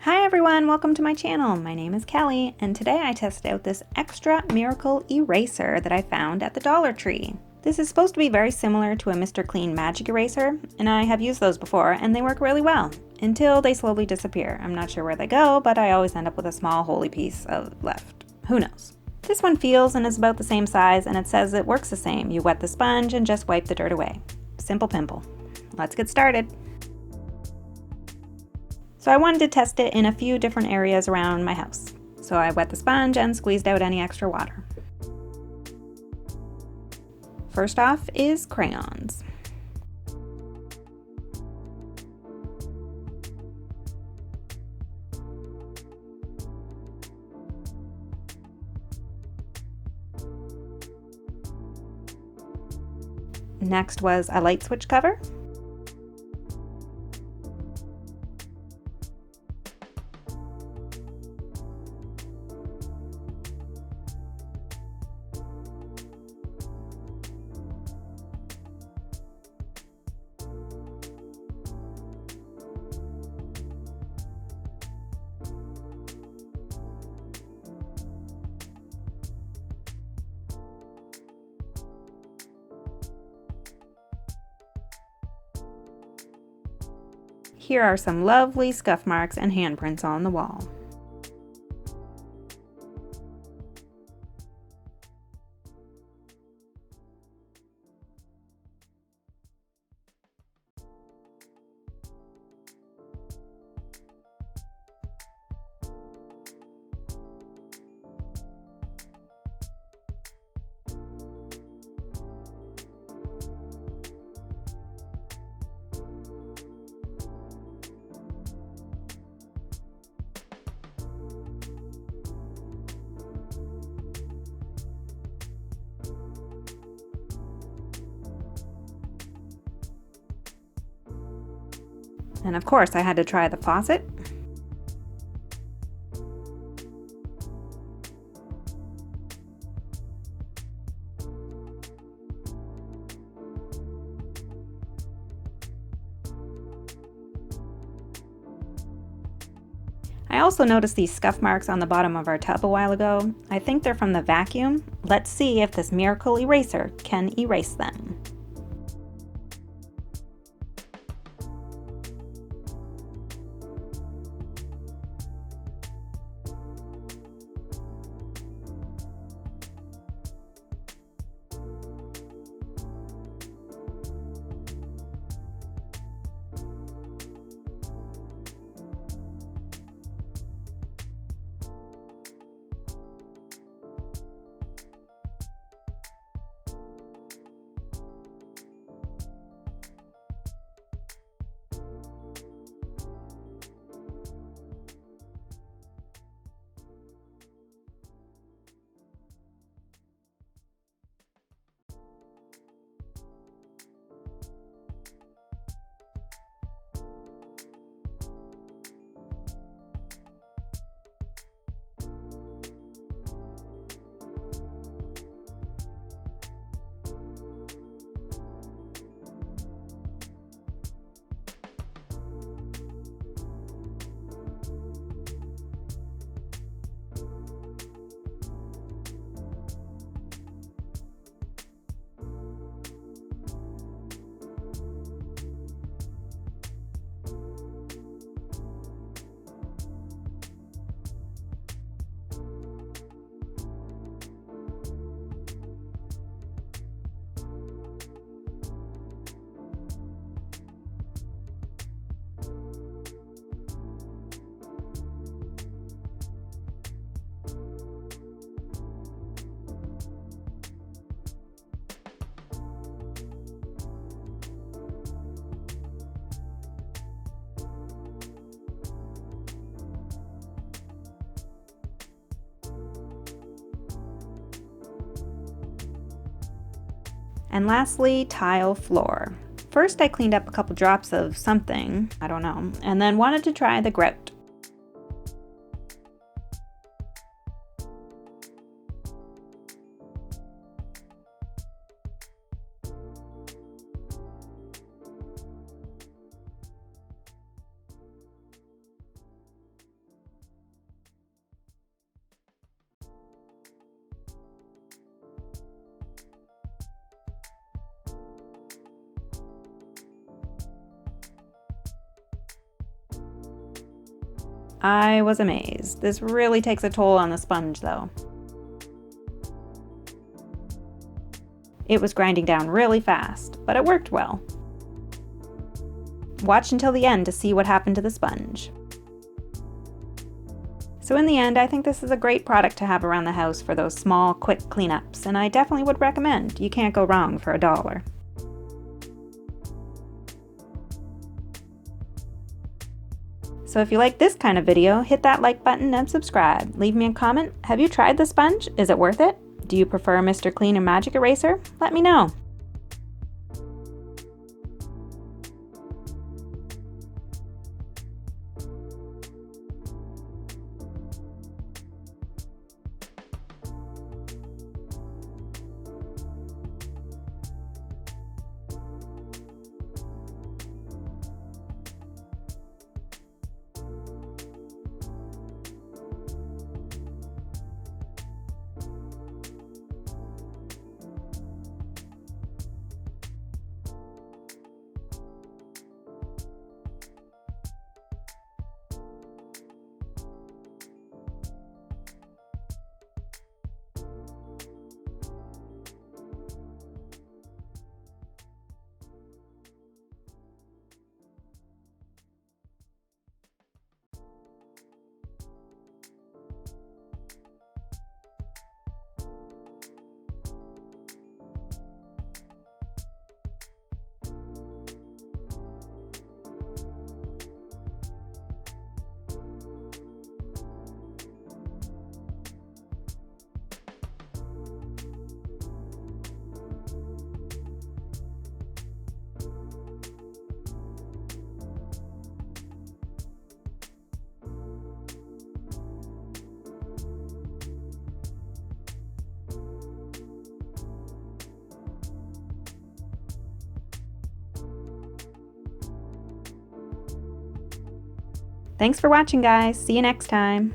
Hi everyone, welcome to my channel. My name is Kelly, and today I tested out this Xtra Miracle Eraser that I found at the Dollar Tree. This is supposed to be very similar to a Mr. Clean Magic Eraser, and I have used those before, and they work really well, until they slowly disappear. I'm not sure where they go, but I always end up with a small holy piece left. Who knows? This one feels and is about the same size, and it says it works the same. You wet the sponge and just wipe the dirt away. Simple pimple. Let's get started. So I wanted to test it in a few different areas around my house. So I wet the sponge and squeezed out any extra water. First off is crayons. Next was a light switch cover. Here are some lovely scuff marks and handprints on the wall. And of course, I had to try the faucet. I also noticed these scuff marks on the bottom of our tub a while ago. I think they're from the vacuum. Let's see if this miracle eraser can erase them. And lastly, tile floor. First I cleaned up a couple drops of something, I don't know, and then wanted to try the grout. I was amazed. This really takes a toll on the sponge though. It was grinding down really fast, but it worked well. Watch until the end to see what happened to the sponge. So in the end, I think this is a great product to have around the house for those small, quick cleanups, and I definitely would recommend. You can't go wrong for $1. So if you like this kind of video, hit that like button and subscribe. Leave me a comment. Have you tried the sponge? Is it worth it? Do you prefer Mr. Clean or Magic Eraser? Let me know. Thanks for watching, guys. See you next time.